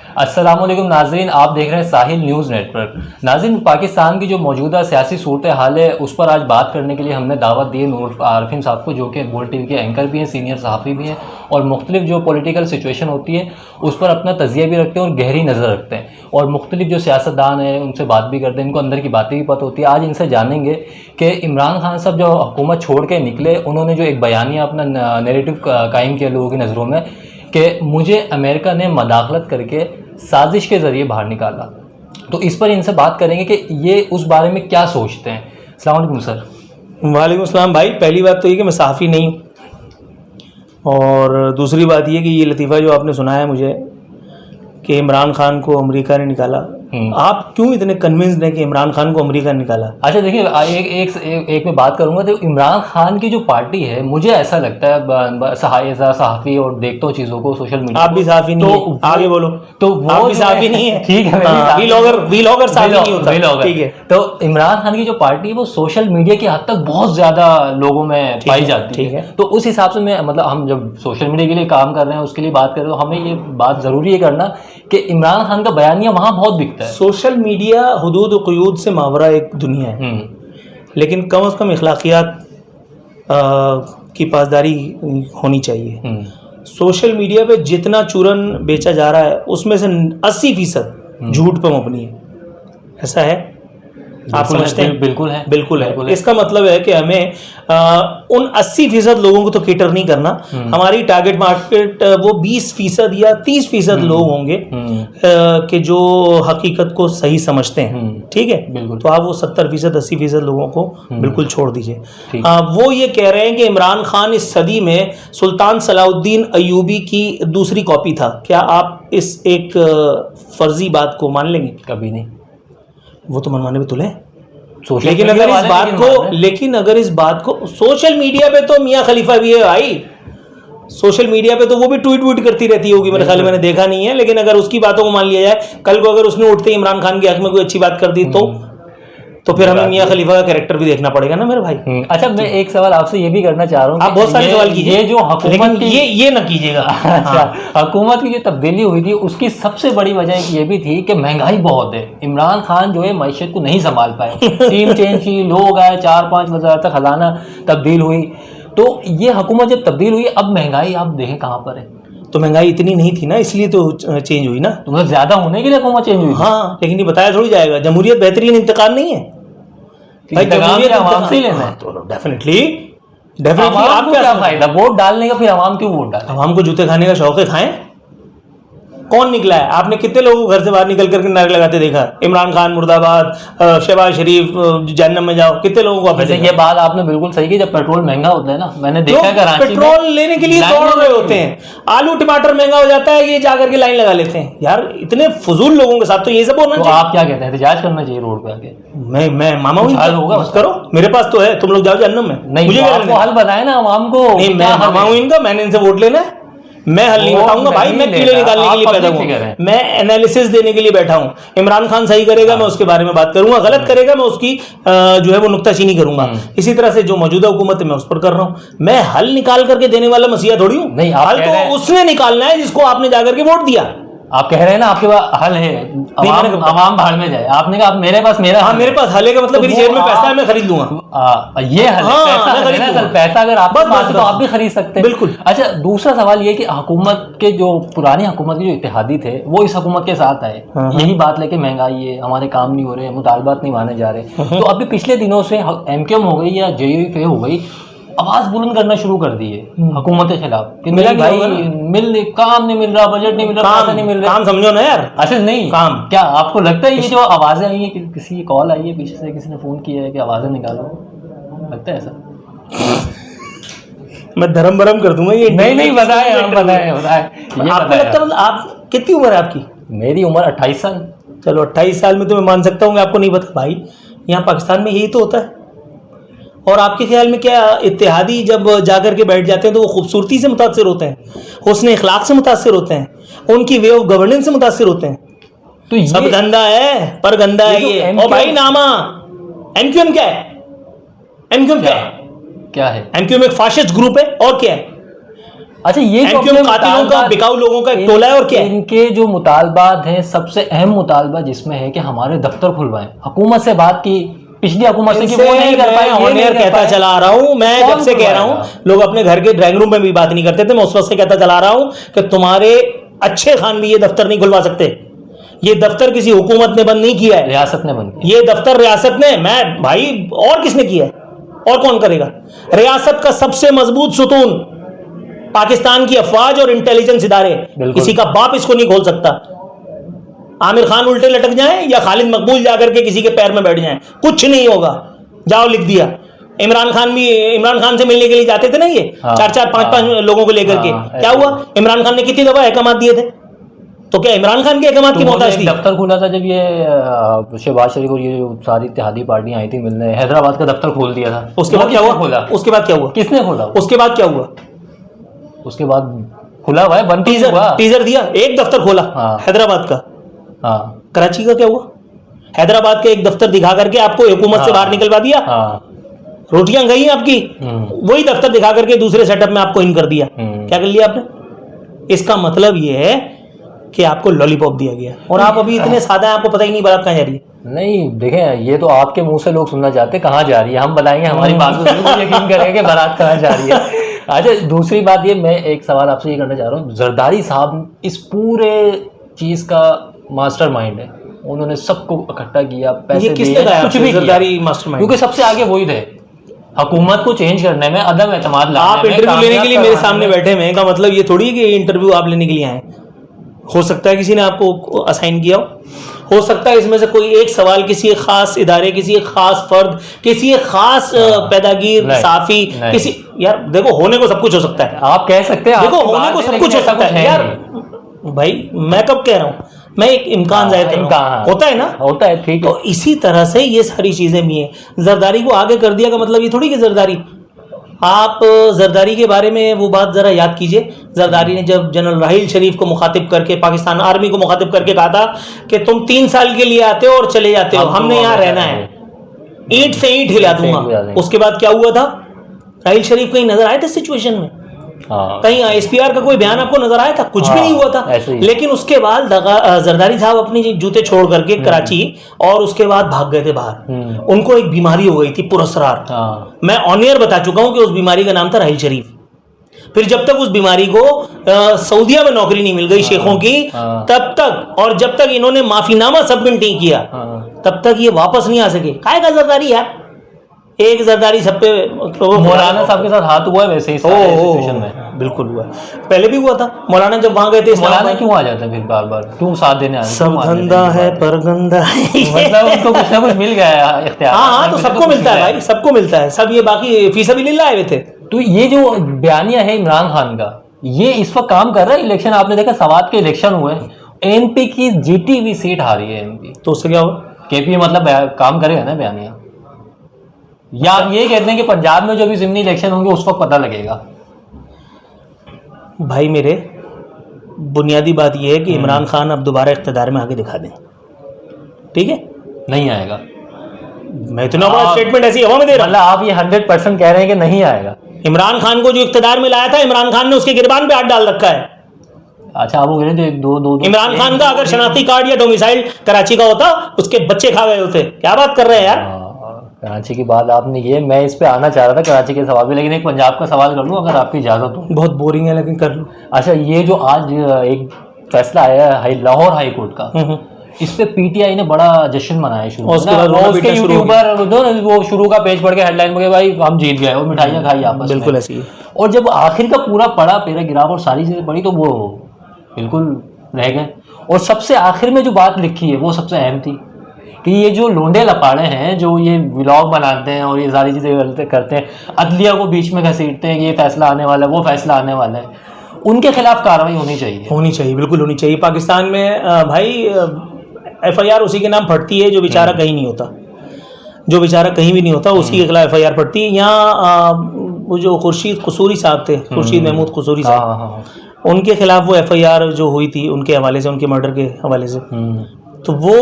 अस्सलाम वालेकुम नाज़रीन, आप देख रहे हैं साहिल न्यूज़ नेटवर्क। नाज़रीन, पाकिस्तान की जो मौजूदा सियासी सूरत हाल है उस पर आज बात करने के लिए हमने दावत दी है नूर आरफिन साहब को, जो कि बोल्ड टीवी के एंकर भी हैं, सीनियर सहाफ़ी भी हैं और मुख्तलिफ जो पॉलिटिकल सिचुएशन होती है उस पर अपना तजिया भी रखते हैं और गहरी नज़र रखते हैं और मुख्तलिफ जो सियासतदान हैं उनसे बात भी करते हैं, इनको अंदर की बातें भी पता होती है। आज इनसे जानेंगे कि इमरान खान साहब जो हुकूमत छोड़ के निकले, उन्होंने जो एक बयानिया अपना नैरेटिव कायम किया लोगों की नज़रों में कि मुझे अमेरिका ने मदाखलत करके साजिश के ज़रिए बाहर निकाला। तो इस पर इनसे बात करेंगे कि ये उस बारे में क्या सोचते हैं। अस्सलाम वालेकुम सर। वालेकुम अस्सलाम भाई। पहली बात तो ये कि मैं सहाफ़ी नहीं हूँ और दूसरी बात ये कि ये लतीफ़ा जो आपने सुनाया मुझे कि इमरान खान को अमेरिका ने निकाला, आप क्यों इतने कन्विंस्ड हैं कि इमरान खान को अमेरिका ने निकाला? अच्छा देखिए, एक मैं बात करूंगा तो इमरान खान की जो पार्टी है, मुझे ऐसा लगता है सहाफ़ी और देखता हूँ चीज़ों को सोशल मीडिया। आप भी सहाफ़ी नहीं है, आगे बोलो। तो वो आप भी सहाफ़ी नहीं है, ठीक है, व्लॉगर सहाफ़ी नहीं होता, ठीक है। तो इमरान खान की जो पार्टी है वो सोशल मीडिया की हद तक बहुत ज़्यादा लोगों में पाई जाती है। तो उस हिसाब से मैं मतलब हम जब सोशल मीडिया के लिए काम कर रहे हैं, उसके लिए बात कर रहे हैं, तो हमें ये बात ज़रूरी है करना कि इमरान खान का बयानिया वहाँ बहुत बिकता है। सोशल मीडिया हुदूद और क़ुयूद से मावरा एक दुनिया है, लेकिन कम से कम इखलाकियात की पासदारी होनी चाहिए। सोशल मीडिया पे जितना चूरन बेचा जा रहा है उसमें से 80% झूठ पर मबनी है। ऐसा है? आप समझते हैं? बिल्कुल है, बिल्कुल है। इसका मतलब है कि हमें उन 80% लोगों को तो केटर नहीं करना। हमारी टारगेट मार्केट वो 20% या 30% लोग होंगे कि जो हकीकत को सही समझते हैं, ठीक है। तो आप वो 70% 80% लोगों को बिल्कुल छोड़ दीजिए। वो ये कह रहे हैं कि इमरान खान इस सदी में सुल्तान सलाउद्दीन अयूबी की दूसरी कॉपी था। क्या आप इस एक फर्जी बात को मान लेंगे? कभी नहीं। वो तो मनवाने पे तुले। लेकिन अगर इस बात को सोशल मीडिया पे तो मियाँ खलीफा भी है भाई। सोशल मीडिया पे तो वो भी ट्वीट करती रहती होगी, मेरे ख्याल में, मैंने देखा नहीं है। लेकिन अगर उसकी बातों को मान लिया जाए, कल को अगर उसने उठते ही इमरान खान के हक में कोई अच्छी बात कर दी तो फिर हमें मियाँ खलीफा का कैरेक्टर भी देखना पड़ेगा ना मेरे भाई। अच्छा, मैं एक सवाल आपसे ये भी करना चाह रहा हूँ। आप बहुत सारे सवाल कीजिए, ये जो हुकूमत की ये ना कीजिएगा। अच्छा, हुकूमत की जो तब्दीली हुई थी उसकी सबसे बड़ी वजह ये भी थी कि महंगाई बहुत है। इमरान खान जो है मैशत को नहीं संभाल पाए, टीम चेंज की, लोग आए, 4-5 वज़ारत तक खजाना तब्दील हुई। तो ये हुकूमत जब तब्दील हुई, अब महंगाई आप देखें कहाँ पर है। तो महंगाई इतनी नहीं थी ना, इसलिए तो चेंज हुई ना। तो मतलब ज्यादा होने के लिए हुकूमत चेंज हुई। हाँ, लेकिन ये बताया थोड़ी जाएगा। जमहूरियत बेहतरीन इंतकाल नहीं है भाई। जमहूरियत आवाम से लेना है तो डेफिनेटली आपको क्या फायदा वोट डालने का? फिर आवाम क्यों वोट डाले? आवाम को जूते खाने का शौक है, खाएं। कौन निकला है? आपने कितने लोगों को घर से बाहर निकल करके नारे लगाते देखा? इमरान खान मुर्दाबाद, शहबाज शरीफ जहन्नम में जाओ, कितने लोगों को? वैसे ये बात आपने बिल्कुल सही की। जब पेट्रोल महंगा होता है ना, मैंने देखा कराची में पेट्रोल लेने के लिए दौड़ रहे होते हैं। आलू टमाटर महंगा हो जाता है, ये जाकर के लाइन लगा लेते हैं। यार इतने फजूल लोगों के साथ तो ये सब होना चाहिए। आप क्या कहते हैं, एहतजाज करना चाहिए रोड पे आके? मैं मामा हूँ, करो, मेरे पास तो है। तुम लोग जाओ जहन्नम में। नहीं, मुझे हल बताए ना आवाम को। नहीं, मैं मामा हूँ इनका, मैंने इनसे वोट लेना है। मैं हल नहीं बताऊंगा भाई, मैं कीड़े निकालने के लिए पैदा हूँ। मैं एनालिसिस देने के लिए बैठा हूँ। इमरान खान सही करेगा मैं उसके बारे में बात करूंगा, गलत करेगा मैं उसकी जो है वो नुक्ताचीनी करूंगा। इसी तरह से जो मौजूदा हुकूमत है मैं उस पर कर रहा हूँ। मैं हल निकाल करके देने वाला मसीहा थोड़ी हूँ। नहीं, हल तो उसने निकालना है जिसको आपने जाकर के वोट दिया। आप कह रहे हैं ना आपके पास हल है, आवाम बाहर में जाए। आपने कहा मेरे पास मेरे पास हल है का मतलब मेरी जेब में पैसा है, मैं खरीद लूंगा। ये हल है। पैसा अगर आपके पास है तो आप भी खरीद सकते हैं। बिल्कुल। अच्छा, दूसरा सवाल ये कि हुकूमत के जो पुरानी हुकूमत के जो इत्तेहादी थे वो इस हुकूमत के साथ आए, यही बात लेके महंगाई है, हमारे काम नहीं हो रहे, मुतालबात नहीं माने जा रहे। तो अभी पिछले दिनों से MQM हो गई या JUF हो गई, आवाज बुलंद करना शुरू कर दी है हुकूमत के खिलाफ कि नहीं भाई, काम नहीं मिल रहा, बजट नहीं मिल रहा, पैसा नहीं मिल रहा। काम समझो ना यार। अच्छा नहीं, काम क्या आपको लगता है ये जो आवाजें आई है, किसी की कॉल आई है पीछे से, किसी ने फोन किया है कि आवाजें निकालो, लगता है ऐसा? मैं धर्म भरम कर दूंगा ये। नहीं बताए। आपको लगता है आप कितनी उम्र है आपकी? मेरी उम्र 28 साल। चलो 28 साल में तो मैं मान सकता हूँ, आपको नहीं पता भाई। यहाँ पाकिस्तान में यही तो होता है। और आपके ख्याल में क्या इत्तेहादी जब जाकर के बैठ जाते हैं तो वो खूबसूरती से मुतासिर होते हैं, हुस्न इखलाक से मुतासिर होते हैं, उनकी वे ऑफ गवर्नेंस से मुतासिर होते हैं? तो सब गंदा है, पर गंदा है ये। और भाई नामा MQM क्या है? MQM क्या है? क्या है? MQM एक फाशिस्ट ग्रुप है। और क्या है? अच्छा, ये जो एनपीओ अपने कातिलों का, मुतालबात- बिकाऊ लोगों का एक टोला है और क्या है? इनके जो मुतालबात हैं, सबसे अहम मुतालबा जिसमें है कि हमारे दफ्तर खुलवाएं। हुकूमत से बात की, पिछली हुकूमत से, कि वो नहीं कर पाए, ऑन एयर कहता चला आ रहा हूं मैं, कौन जब से कह रहा हूं, लोग अपने घर के ड्राइंग रूम में भी बात नहीं करते थे, मैं उस वक्त से कहता चला आ रहा हूं कि तुम्हारे अच्छे खान भी ये दफ्तर नहीं खुलवा सकते। ये दफ्तर किसी हुकूमत ने बंद नहीं किया है, रियासत ने बंद किया। ये दफ्तर रियासत ने, मैं भाई, और किसने किया है? और कौन करेगा? रियासत का सबसे मजबूत सुतून पाकिस्तान की अफवाज और इंटेलिजेंस इदारे, किसी का बाप इसको नहीं खोल सकता। आमिर खान उल्टे लटक जाएं या खालिद मकबूल जाकर के किसी के पैर में बैठ जाएं, कुछ नहीं होगा। जाओ, लिख दिया। इमरान खान से मिलने के लिए जाते थे ना ये, चार पांच लोगों को लेकर के, क्या हुआ? इमरान खान ने कितनी दफा अहकाम दिए थे? तो क्या इमरान खान के अहकाम की मोहताज थी? दफ्तर खुला था जब ये शहबाज शरीफ और ये जो सारी इत्तेहादी पार्टियां आई थी मिलने, हैदराबाद का दफ्तर खोल दिया था। उसके बाद क्या हुआ? उसके बाद क्या हुआ? किसने खोला? उसके बाद क्या हुआ? उसके बाद खुला हुआ है, बंद टीजर दिया, एक दफ्तर खोला हैदराबाद का। हाँ, कराची का क्या हुआ? हैदराबाद का एक दफ्तर दिखा करके आपको हुकूमत से बाहर निकलवा दिया। रोटियां गई आपकी, वही दफ्तर दिखा करके दूसरे सेटअप में आपको इन कर दिया। क्या कर लिया आपने? इसका मतलब ये है कि आपको लॉलीपॉप दिया गया, और आप अभी इतने सादा हैं, आपको पता ही नहीं बारात कहाँ जा रही है। नहीं, देखें, ये तो आपके मुंह से लोग सुनना चाहते हैं कहाँ जा रही है, हम बताएंगे, हमारी बात को बिल्कुल यकीन करेंगे बारात कहाँ जा रही है। अच्छा, दूसरी बात ये, मैं एक सवाल आपसे ये करना चाह रहा हूँ, जरदारी साहब इस पूरे चीज का मास्टर माइंड है, उन्होंने सबको इकट्ठा किया, पैसे दिए, कुछ भी जरदारी मास्टरमाइंड, क्योंकि सबसे आगे वही थे हुकूमत को चेंज करने में, अदम एतमाद लाने आप इंटरव्यू लेने के लिए मेरे सामने बैठे हैं का मतलब ये थोड़ी है कि इंटरव्यू आप लेने के लिए आए। हो सकता है किसी ने आपको असाइन किया हो सकता है इसमें से कोई एक सवाल किसी एक खास इदारे, किसी एक खास फर्द, किसी एक खास पैदागीर, साफी, किसी, यार देखो, होने को सब कुछ हो सकता है। आप कह सकते हैं, देखो, होने को सब कुछ हो सकता है यार। भाई मैं कब कह रहा हूँ, मैं एक इम्कान जाहिर कर रहा हूं, होता है ना, होता है, ठीक है। तो इसी तरह से ये सारी चीजें भी हैं। जरदारी को आगे कर दिया का मतलब ये थोड़ी कि जरदारी, आप जरदारी के बारे में वो बात जरा याद कीजिए। जरदारी ने जब जनरल राहील शरीफ को मुखातिब करके, पाकिस्तान आर्मी को मुखातिब करके कहा था कि तुम 3 साल के लिए आते हो और चले जाते हो, हमने यहाँ रहना है, ईंट से ईंट हिला दूंगा। उसके बाद क्या हुआ था? राहील शरीफ कहीं नजर आए थे सिचुएशन में? कहीं एसपीआर का कोई बयान आपको नजर आया था? कुछ भी नहीं हुआ था। लेकिन उसके बाद जरदारी साहब अपनी जूते छोड़ करके कराची, और उसके बाद भाग गए थे बाहर। उनको एक बीमारी हो गई थी पुरस्रार, मैं ऑन एयर बता चुका हूं कि उस बीमारी का नाम था राहील शरीफ। फिर जब तक उस बीमारी को सऊदीया में नौकरी नहीं मिल गई शेखों की, तब तक, और जब तक इन्होंने माफीनामा सबमिट नहीं किया, तब तक ये वापस नहीं आ सके। काय का जरदारी यार, एक जरदारी सब पे, मौलाना साहब के साथ हाथ हुआ है वैसे ही सिचुएशन में, बिल्कुल हुआ। पहले भी हुआ था, मौलाना जब वहां गए थे। मौलाना क्यों आ जाता है फिर बार बार, क्यों साथ देने आते? सब धंधा है पर गंदा है, मतलब उनको कुछ ना कुछ मिल गया इख्तियार। हाँ, तो सबको मिलता है भाई, सबको मिलता है सब। ये बाकी फीस भी नहीं आए थे। तो ये जो बयानिया है इमरान खान का, ये इस वक्त काम कर रहा है। इलेक्शन आपने देखा, सवात के इलेक्शन हुए, एमपी की जीटीवी सीट हारी है एमपी, तो उससे क्या हुआ? केपी मतलब काम करेगा ना बयानिया, या ये कहते हैं कि पंजाब में जो भी जिमनी इलेक्शन होंगे उस वक्त पता लगेगा। भाई मेरे, बुनियादी बात यह है कि इमरान खान अब दोबारा इख्तियार में आके दिखा दें, ठीक है? नहीं आएगा। मैं इतना बड़ा स्टेटमेंट ऐसी हवा में दे रहा हूं, मतलब आप ये 100% कह रहे हैं कि नहीं आएगा। इमरान खान को जो इख्तियार में लाया था, इमरान खान ने उसके गिरबान पे हाथ डाल रखा है। अच्छा, आप वो कह रहे थे दो इमरान खान का अगर शनाख्ती कार्ड या डोमिसाइल कराची का होता, उसके बच्चे खा गए होते। क्या बात कर रहे हैं यार? कराची की बात आपने की है, मैं इस पे आना चाह रहा था कराची के सवाल पे, लेकिन एक पंजाब का सवाल कर लूँ अगर आपकी इजाजत हो। बहुत बोरिंग है लेकिन कर लूँ। अच्छा, ये जो आज एक फैसला आया है लाहौर हाई कोर्ट का, इस पे पीटीआई ने बड़ा जश्न मनाया शुरू, उसके यूट्यूबर वो शुरू का पेज पढ़ के हेडलाइन में भाई हम जीत गए और मिठाइयाँ खाई आपस में, बिल्कुल ऐसी। और जब आखिर का पूरा पढ़ा पैराग्राफ और सारी चीजें पढ़ी तो वो बिल्कुल रह गए। और सबसे आखिर में जो बात लिखी है वो सबसे अहम थी कि ये जो लोंडे लपाड़े हैं जो ये व्लॉग बनाते हैं और ये सारी चीज़ें करते हैं, अदलिया को बीच में घसीटते हैं कि ये फैसला आने वाला है, वो फैसला आने वाला है, उनके खिलाफ कार्रवाई होनी चाहिए, बिल्कुल होनी चाहिए। पाकिस्तान में भाई FIR उसी के नाम फटती है जो बेचारा कहीं नहीं होता, जो बेचारा कहीं भी नहीं होता, उसी के खिलाफ FIR फटती है। यहाँ वो जो खुर्शीद कसूरी साहब थे, खुर्शीद महमूद कसूरी साहब, उनके खिलाफ वो FIR जो हुई थी उनके हवाले से, उनके मर्डर के हवाले से, तो वो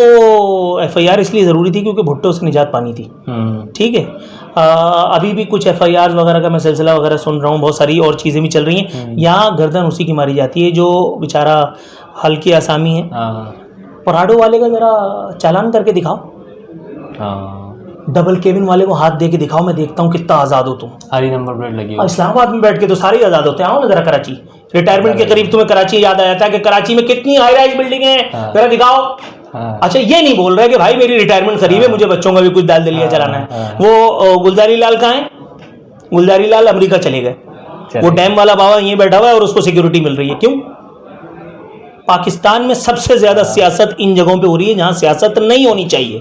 FIR इसलिए ज़रूरी थी क्योंकि भुट्टो से निजात पानी थी। ठीक है। अभी भी कुछ FIR वगैरह का मैं सिलसिला वगैरह सुन रहा हूँ, बहुत सारी और चीज़ें भी चल रही हैं। यहाँ गर्दन उसी की मारी जाती है जो बेचारा हल्की आसामी है। पराडो वाले का ज़रा चालान करके दिखाओ, डबल केबिन वाले को हाथ दे के दिखाओ, मैं देखता हूँ कितना आज़ाद हो तुम। हरी नंबर प्लेट लगी और इस्लामाबाद में बैठ के तो सारे ही आज़ाद होते हैं। आओ ना ज़रा कराची, रिटायरमेंट के करीब तुम्हें कराची याद आ जाता है कि कराची में कितनी हाई राइज बिल्डिंग है, जरा दिखाओ। अच्छा, ये नहीं बोल रहे कि भाई मेरी रिटायरमेंट करीब है, मुझे बच्चों का भी कुछ दाल दलिया चलाना है। वो गुलजारी लाल कहाँ है? गुलजारी लाल अमेरिका चले गए। वो डैम वाला बाबा यहीं बैठा हुआ है और उसको सिक्योरिटी मिल रही है। क्यों? पाकिस्तान में सबसे ज्यादा सियासत इन जगहों पे हो रही है जहां सियासत नहीं होनी चाहिए।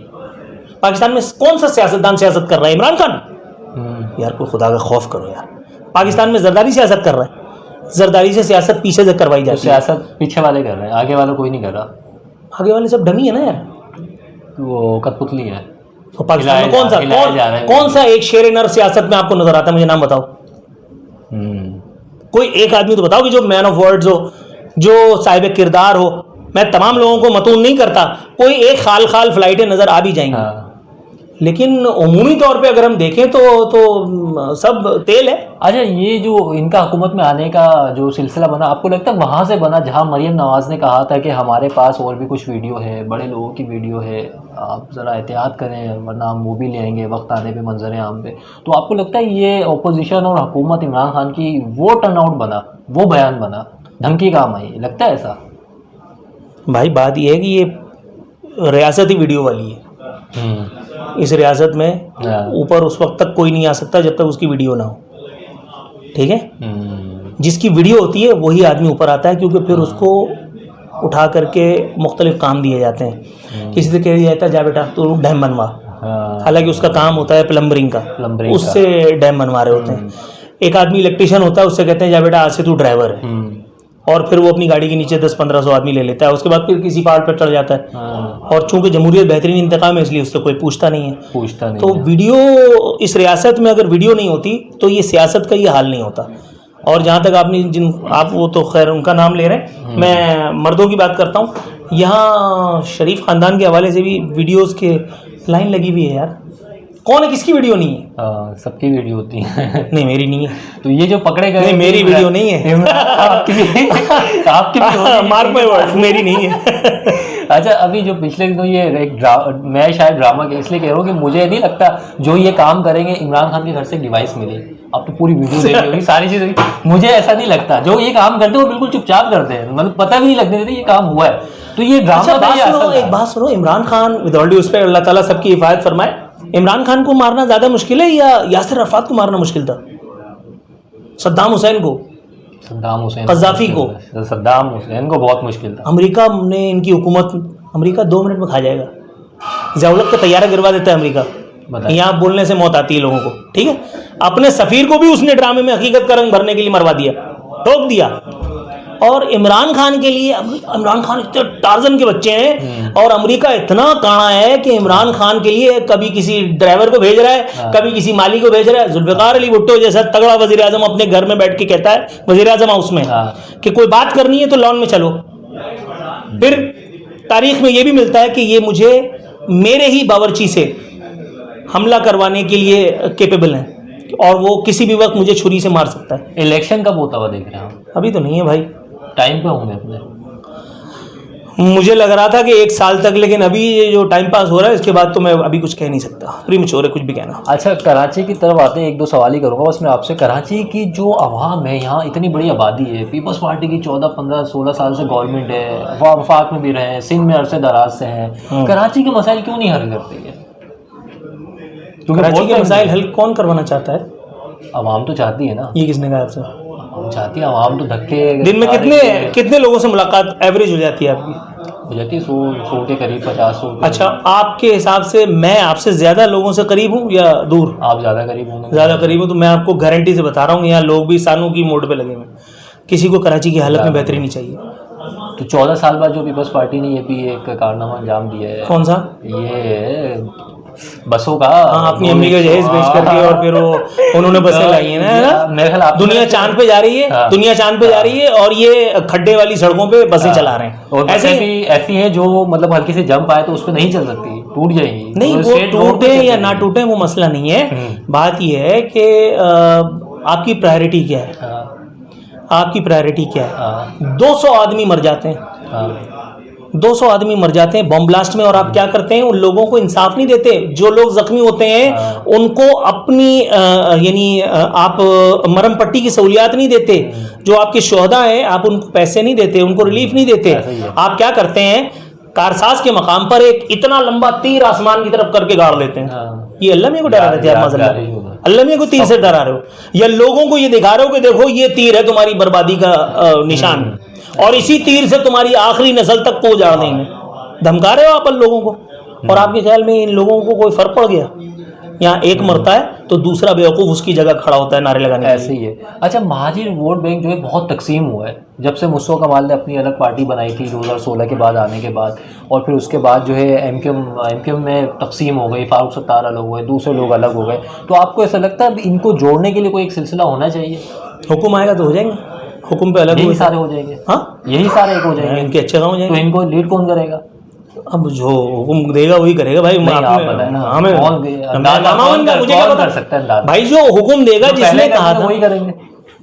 पाकिस्तान में कौन सा सियासतदान सियासत कर रहा है? इमरान खान। यार कोई खुदा का खौफ करो यार। पाकिस्तान में जरदारी सियासत कर रहा है, जरदारी से सियासत पीछे से करवाई जाती है। सियासत पीछे वाले कर रहे हैं, आगे वाला कोई नहीं कर रहा। आगे वाले सब डमी है ना यार, वो कठपुतली है। तो पाकिस्तान में कौन सा एक शेर नर सियासत में आपको नजर आता है? मुझे नाम बताओ। कोई एक आदमी तो बताओ कि जो मैन ऑफ वर्ड्स हो, जो साहिब किरदार हो। मैं तमाम लोगों को मतून नहीं करता, कोई एक खाल खाल फ्लाइटें नजर आ भी जाएंगी। लेकिन उमूमी तौर पे अगर हम देखें तो सब तेल है। अच्छा, ये जो इनका हुकूमत में आने का जो सिलसिला बना, आपको लगता है वहाँ से बना जहाँ मरियम नवाज़ ने कहा था कि हमारे पास और भी कुछ वीडियो है, बड़े लोगों की वीडियो है, आप ज़रा एहतियात करें वरना हम वो भी ले आएंगे वक्त आने पे मंजर आम पे। तो आपको लगता है ये अपोजिशन और हुकूमत इमरान खान की वो टर्नआउट बना, वो बयान बना, धमकी काम आई, लगता है ऐसा? भाई बात यह है कि ये रियासत ही वीडियो वाली है। इस रियासत में ऊपर उस वक्त तक कोई नहीं आ सकता जब तक उसकी वीडियो ना हो। ठीक है। जिसकी वीडियो होती है वही आदमी ऊपर आता है, क्योंकि फिर उसको उठा करके मुख्तलिफ काम दिए जाते हैं। किसी से कह दिया जाता है जा बेटा तो डैम बनवा, हालांकि उसका काम होता है प्लम्बरिंग का, उससे डैम बनवा रहे होते हैं। एक आदमी इलेक्ट्रिशियन होता है, उससे कहते हैं जा बेटा आज से तू ड्राइवर है, और फिर वो अपनी गाड़ी के नीचे 10-1500 आदमी ले लेता है। उसके बाद फिर किसी पहाड़ पर चढ़ जाता है। और चूंकि जमहूरियत बेहतरीन इंतकाम है इसलिए उससे कोई पूछता नहीं है। तो वीडियो इस रियासत में अगर वीडियो नहीं होती तो ये सियासत का ये हाल नहीं होता। और जहाँ तक आपने आप वो तो खैर उनका नाम ले रहे हैं, मैं मर्दों की बात करता हूँ। यहाँ शरीफ ख़ानदान के हवाले से भी वीडियोज़ के लाइन लगी हुई है यार। कौन है, किसकी वीडियो नहीं है? सबकी वीडियो होती है। नहीं मेरी नहीं है। तो ये जो पकड़े गए, नहीं मेरी वीडियो नहीं है। आपकी भी मार्क माय वर्ड्स, मेरी नहीं है। अच्छा, अभी जो पिछले दिनों ये मैं शायद ड्रामा के इसलिए कह रहा हूँ कि मुझे नहीं लगता जो ये काम करेंगे इमरान खान के घर से डिवाइस मिली। अब तो पूरी वीडियो देख रही होगी, सारी चीज़ें। मुझे ऐसा नहीं लगता जो ये काम करते हैं वो बिल्कुल चुपचाप करते हैं, मतलब पता भी नहीं लगने देते ये काम हुआ है। तो ये ड्रामा एक बात सुनो, Imran Khan with all due respect, Allah ताला सबकी हिफायत फरमाए, इमरान खान को मारना ज्यादा मुश्किल है या यासिर अरफात को मारना मुश्किल था? सद्दाम हुसैन को, सद्दाम हुसैन, कज़ाफी को, सद्दाम हुसैन को बहुत मुश्किल था। अमेरिका ने इनकी हुकूमत, अमेरिका 2 मिनट में खा जाएगा। ज़ियाउल का तैयारा गिरवा देता है अमेरिका। यहाँ बोलने से मौत आती है लोगों को। ठीक है। अपने सफ़ीर को भी उसने ड्रामे में हकीकत का रंग भरने के लिए मरवा दिया, रोक दिया। और इमरान खान के लिए, इमरान खान इतने टार्जन के बच्चे हैं और अमेरिका इतना काना है कि इमरान खान के लिए कभी किसी ड्राइवर को भेज रहा है, कभी किसी माली को भेज रहा है। जुल्फ़िकार अली भुट्टो जैसा तगड़ा वज़ीर आज़म अपने घर में बैठ के कहता है, वज़ीर आज़म हाउस में, कि कोई बात करनी है तो लॉन में चलो। फिर तारीख में ये भी मिलता है कि ये मुझे मेरे ही बावर्ची से हमला करवाने के लिए केपेबल हैं और वो किसी भी वक्त मुझे छुरी से मार सकता है। इलेक्शन कब होता हुआ देख रहे हैं? अभी तो नहीं है भाई, टाइम पे होंगे अपने। मुझे लग रहा था कि 1 साल तक, लेकिन अभी ये जो टाइम पास हो रहा है इसके बाद तो मैं अभी कुछ कह नहीं सकता, प्रीमैच्योर है कुछ भी कहना। अच्छा, कराची की तरफ आते हैं, 1-2 सवाल ही करूँगा बस मैं आपसे। कराची की जो आवाम है, यहाँ इतनी बड़ी आबादी है, पीपल्स पार्टी की 14, 15, 16 साल से गवर्नमेंट है, वफाक में भी रहे हैं, सिंध में अरसे दराज से हैं, कराची के मसाइल क्यों नहीं हल करती है? कराची के मसाइल हल कौन करवाना चाहता है? आवाम तो चाहती है ना। ये किसने कहा आपसे? चाहती है आवाम तो। धक्के दिन में कितने लोगों से मुलाकात एवरेज हो जाती है आपकी? हो जाती है 100 के करीब, 50-100। अच्छा, आपके हिसाब से मैं आपसे ज्यादा लोगों से करीब हूँ या दूर? आप ज्यादा करीब होंगे। ज्यादा करीब हूँ तो मैं आपको गारंटी से बता रहा हूँ, यहाँ लोग भी सानों की मोड पे लगे हुए। किसी को कराची की हालत में बेहतरी नहीं चाहिए। तो 14 साल बाद जो पीपल्स पार्टी ने ये भी एक कारनामा अंजाम दिया है। कौन सा? ये बसों का। हाँ, अपनी अम्मी को जहेज बेच करके और फिर वो उन्होंने बसें लाई हैं ना। मेरे ख्याल आप दुनिया चांद पे जा रही है, दुनिया चांद पे जा रही है और ये खड्डे वाली सड़कों पे बसें चला रहे हैं। और ऐसे भी ऐसी है जो मतलब हल्की से जंप आए तो उस पर नहीं चल सकती, टूट जाएंगी। नहीं, वो टूटे या ना टूटे वो मसला नहीं है। बात ये है कि आपकी प्रायोरिटी क्या है, आपकी प्रायोरिटी क्या है। 200 आदमी मर जाते हैं, 200 आदमी मर जाते हैं बम ब्लास्ट में, और आप क्या करते हैं, उन लोगों को इंसाफ नहीं देते। जो लोग जख्मी होते हैं उनको अपनी यानी आप मरम पट्टी की सहूलियात नहीं देते। जो आपके शोहदा हैं आप उनको पैसे नहीं देते, उनको रिलीफ नहीं देते। आप क्या करते हैं, कारसाज के मकाम पर एक इतना लंबा तीर आसमान की तरफ करके गाड़ लेते हैं। ये अल्लाह मियां को डरा रहे थे आप, अल्लाह मियां को तीर से डरा रहे हो या लोगों को ये दिखा रहे हो कि देखो ये तीर है तुम्हारी बर्बादी का निशान, और इसी तीर से तुम्हारी आखिरी नस्ल तक को उजाड़ देंगे। धमका रहे हो आप लोगों को, और आपके ख्याल में इन लोगों को कोई फर्क पड़ गया? यहाँ एक मरता है तो दूसरा बेवकूफ़ उसकी जगह खड़ा होता है नारे लगाने। ऐसे ही है। अच्छा, महाजिर वोट बैंक जो है बहुत तकसीम हुआ है जब से मुस्तफ़ा कमाल ने अपनी अलग पार्टी बनाई थी 2016 के बाद आने के बाद, और फिर उसके बाद जो है एमक्यूएम में तकसीम हो गई, फारूक सत्तार अलग हो गए, दूसरे लोग अलग हो गए। तो आपको ऐसा लगता है इनको जोड़ने के लिए कोई एक सिलसिला होना चाहिए? हुक्म आएगा तो हो जाएंगे, हुक्म पे अलग यही सारे हो जाएंगे। हाँ, यही सारे एक हो जाएंगे, इनके अच्छे काम हो जाएंगे। तो इनको लीड कौन करेगा? अब जो हुक्म देगा वही करेगा भाई। मुझे क्या कर सकता है भाई, जो हुक्म देगा जिसने कहा था वही करेंगे।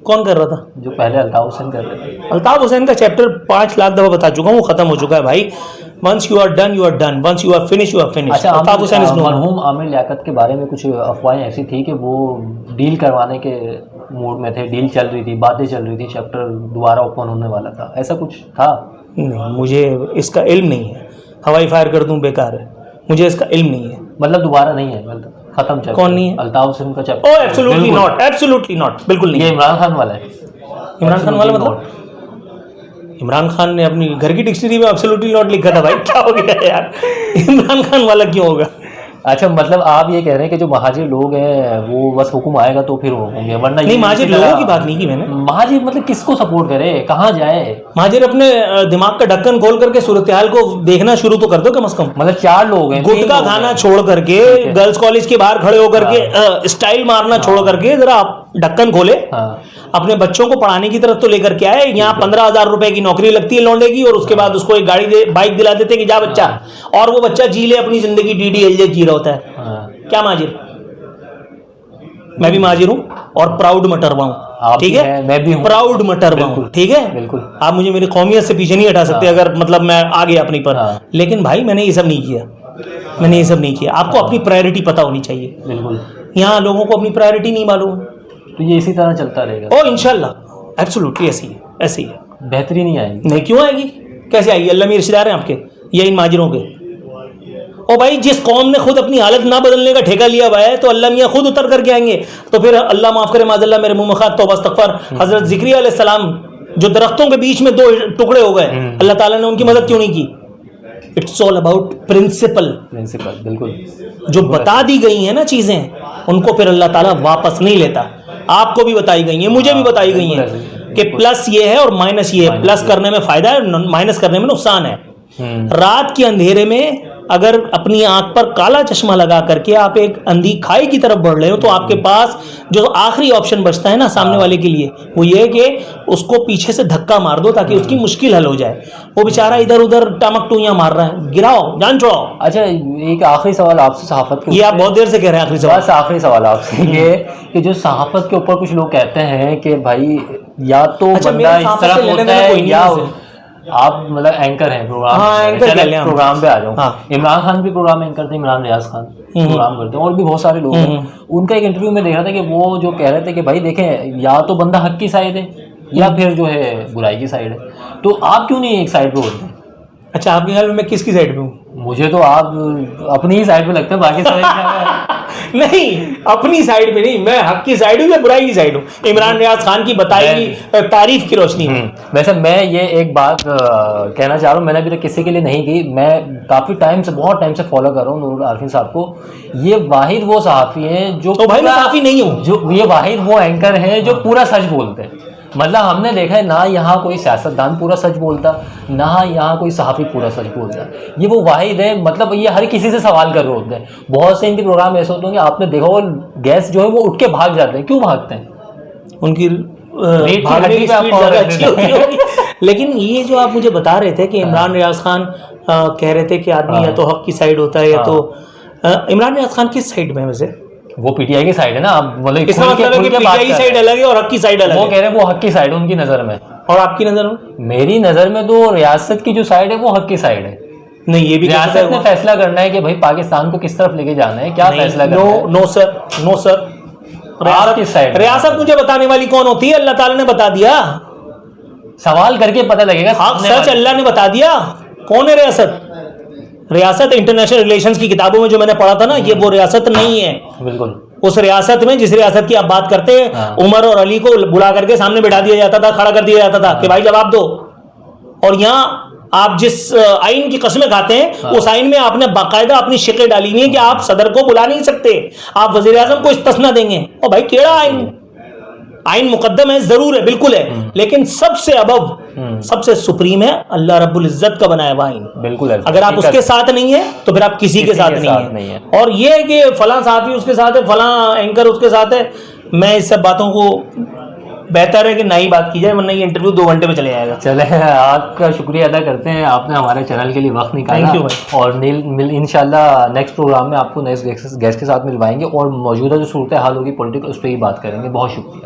कौन कर रहा था? जो पहले अल्ताफ हुसैन कर रहे थे। अल्ताफ हुसैन का चैप्टर 5 लाख दफा बता चुका हूँ, वो खत्म हो चुका है भाई। Once you are done you are done, once you are finish you are finish. अच्छा, अल्ताफ हुसैन इज नो। मरहूम आमिर लियाकत के बारे में कुछ अफवाहें ऐसी थी कि वो डील करवाने के मूड में थे, डील चल रही थी, बातें चल रही थी, चैप्टर दोबारा ओपन होने वाला था, ऐसा कुछ था? नहीं, मुझे इसका इल्म नहीं है। हवाई फायर कर दूं बेकार है, मुझे इसका इल्म नहीं है। मतलब दोबारा नहीं है, मतलब खत्म चैप्टर? कौन नहीं है? अल्ताफ हुसैन का chapter. Oh absolutely not, absolutely not, बिल्कुल नहीं। ये इमरान खान वाला है। इमरान खान वाला मतलब? इमरान खान ने अपनी घर की डिक्शनरी में एब्सोल्युटली नॉट लिखा था भाई। क्या हो गया यार, इमरान खान वाला क्यों होगा? अच्छा, मतलब आप ये कह रहे हैं कि जो महाजिर लोग हैं वो बस हुक्म आएगा तो फिर होंगे, वरना नहीं, महाजिर लोगों की बात नहीं की मैंने। महाजिर मतलब किसको सपोर्ट करे, कहाँ जाए? महाजिर अपने दिमाग का ढक्कन खोल करके सूरत हाल को देखना शुरू तो कर दो कम से कम। मतलब 4 लोग हैं, गुटखा खाना छोड़ करके, गर्ल्स कॉलेज के बाहर खड़े होकर के स्टाइल मारना छोड़ करके जरा आप ढक्कन खोले। अपने बच्चों को पढ़ाने की तरफ तो लेकर के आए। यहाँ 15,000 रुपए की नौकरी लगती है लौंडे की, और उसके बाद उसको एक गाड़ी बाइक दिला देते कि जा बच्चा, और वो बच्चा जी ले अपनी जिंदगी, DDLJ जी रहा होता है। क्या माजिर? मैं भी माजिर हूँ और प्राउड मटरवा हूँ, ठीक है? मैं भी हूँ, प्राउड मटरवा हूँ, ठीक है? बिल्कुल। आप मुझे मेरी कौमियत से पीछे नहीं हटा सकते अगर मतलब मैं आ गया अपनी पर। लेकिन भाई मैंने ये सब नहीं किया, मैंने ये सब नहीं किया। आपको अपनी प्रायोरिटी पता होनी चाहिए। बिल्कुल। यहाँ लोगों को अपनी प्रायोरिटी नहीं मालूम, तो ये इसी तरह चलता रहेगा। ओ इंशाल्लाह, एब्सोल्युटली ऐसी है, ऐसी है। बेहतरी नहीं आएगी? नहीं, क्यों आएगी? कैसे आएगी? अल्लाह में रिश्तेदार हैं आपके या इन माजिरों के? ओ भाई, जिस कौम ने खुद अपनी हालत ना बदलने का ठेका लिया हुआ है तो अल्लाह मियाँ खुद उतर करके आएंगे। तो फिर अल्लाह माफ करे माज़अल्लाह, मेरे मुंह में खात तौबा इस्तग़फ़ार, हजरत ज़िक्रिया अलैहिस्सलाम जो दरख्तों के बीच में 2 टुकड़े हो गए, अल्लाह ताला ने उनकी मदद क्यों नहीं की? It's all about principle. बिल्कुल। जो बता दी गई हैं ना चीजें, उनको फिर अल्लाह ताला वापस नहीं लेता। आपको भी बताई गई हैं, मुझे भी बताई गई हैं कि प्लस ये है और माइनस ये है। प्लस करने में फायदा है, माइनस करने में नुकसान है। रात के अंधेरे में अगर अपनी आंख पर काला चश्मा लगा करके आप एक अंधी खाई की तरफ बढ़ रहे हो, तो आपके पास जो आखिरी ऑप्शन बचता है ना सामने वाले के लिए, वो ये है कि उसको पीछे से धक्का मार दो ताकि उसकी मुश्किल हल हो जाए। वो बेचारा इधर उधर टामक टूइयां मार रहा है, गिराओ, जान छोड़ाओ। अच्छा, एक आखिरी सवाल आपसे सहाफत के, ये आप बहुत देर से कह रहे हैं आखिरी सवाल। बस आखिरी सवाल आपसे ये कि जो सहाफत के ऊपर कुछ लोग कहते हैं कि भाई या तो बंदा इस तरफ होता है या आप मतलब एंकर हैं प्रोग्राम। हाँ, एंकर प्रोग्राम पे आ जाओ। हाँ। इमरान खान भी प्रोग्राम एंकर थे, इमरान रियाज खान प्रोग्राम करते हैं, और भी बहुत सारे लोग हैं। उनका एक इंटरव्यू में देख रहा था कि वो जो कह रहे थे कि भाई देखें, या तो बंदा हक की साइड है या फिर जो है बुराई की साइड है, तो आप क्यों नहीं एक साइड पे होते? अच्छा, आपके ख्याल में मैं किसकी साइड पे हूँ? मुझे तो आप अपनी ही साइड पे लगते हैं, बाकी साइड नहीं, अपनी साइड पे नहीं, मैं हक की साइड हूँ या बुराई की साइड हूँ? इमरान रियाज खान की बताई गई तारीफ की रोशनी में। वैसे मैं ये एक बात कहना चाह रहा हूँ, मैंने अभी तक किसी के लिए नहीं की, मैं काफ़ी टाइम से, बहुत टाइम से फॉलो कर रहा हूँ नूर आरफीन साहब को। ये वाहिद वो सहाफ़ी हैं जो, तो भाई मैं सहाफ़ी नहीं हूँ, जो ये वाहिद वो एंकर हैं जो पूरा सच बोलते हैं। मतलब हमने देखा है ना यहाँ कोई सियासतदान पूरा सच बोलता, ना यहाँ कोई सहाफ़ी पूरा सच बोलता। ये वो वाहिद है, मतलब ये हर किसी से सवाल कर रहे होते हैं। बहुत से इनके प्रोग्राम ऐसे होते हैं, आपने देखा वो गेस्ट जो है वो उठ के भाग जाते हैं। क्यों भागते हैं? उनकी रेट की भागने हड्डी की पे आप स्पीड ज़्यादा अच्छी होगी। लेकिन ये जो आप मुझे बता रहे थे कि इमरान रियाज खान कह रहे थे कि आदमी या तो हक की साइड होता है या तो इमरान रियाज खान किस साइड में है वैसे? वो पीटीआई की साइड है ना। आप मतलब इसका मतलब है कि पीटीआई की साइड अलग है और हक की साइड अलग वो है। कह रहे हैं वो हक की साइड है उनकी नज़र में। और आपकी नज़र में? मेरी नज़र में तो रियासत की जो साइड है वो हक की साइड है। नहीं, ये भी रियासत ने फैसला करना है कि भाई पाकिस्तान को किस तरफ लेके जाना है, क्या फैसला करना है। No sir, no sir. आप किस साइड? रियासत मुझे बताने वाली कौन होती है? अल्लाह ताला ने बता दिया। सवाल करके पता लगेगा। हक सच अल्लाह ने बता दिया। कौन है रियासत? रियासत इंटरनेशनल रिलेशंस की किताबों में जो मैंने पढ़ा था ना, ये वो रियासत नहीं है। बिल्कुल। उस रियासत में, जिस रियासत की आप बात करते हैं, उमर और अली को बुला करके सामने बैठा दिया जाता था, खड़ा कर दिया जाता था कि भाई जवाब दो। और यहाँ आप जिस आइन की कसमें खाते हैं, उस आइन में आपने बाकायदा अपनी शिकें डाली हुई है कि आप सदर को बुला नहीं सकते, आप वजीर आजम को इस्तिस्ना देंगे। और भाई केड़ा आइन? आइन मुकद्दम है, जरूर है, बिल्कुल है, लेकिन सबसे अबव, सबसे सुप्रीम है अल्लाह रब्बुल इज्जत का बनाया हुआ आइन। बिल्कुल है। अगर आप उसके साथ नहीं है तो फिर आप किसी के साथ नहीं है। और ये है कि फलां साहबी उसके साथ है, फलां एंकर उसके साथ है, मैं इस सब बातों को बेहतर है कि ना ही बात की जाए, वरना ये इंटरव्यू 2 घंटे में चले जाएगा। चले, आपका शुक्रिया अदा करते हैं, आपने हमारे चैनल के लिए वक्त निकाला। थैंक यू भाई। और इंशाल्लाह नेक्स्ट प्रोग्राम में आपको नेक्स्ट गेस्ट के साथ मिलवाएंगे और मौजूदा जो सूरत हाल होगी पॉलिटिकल, उस पर ही बात करेंगे। बहुत शुक्रिया।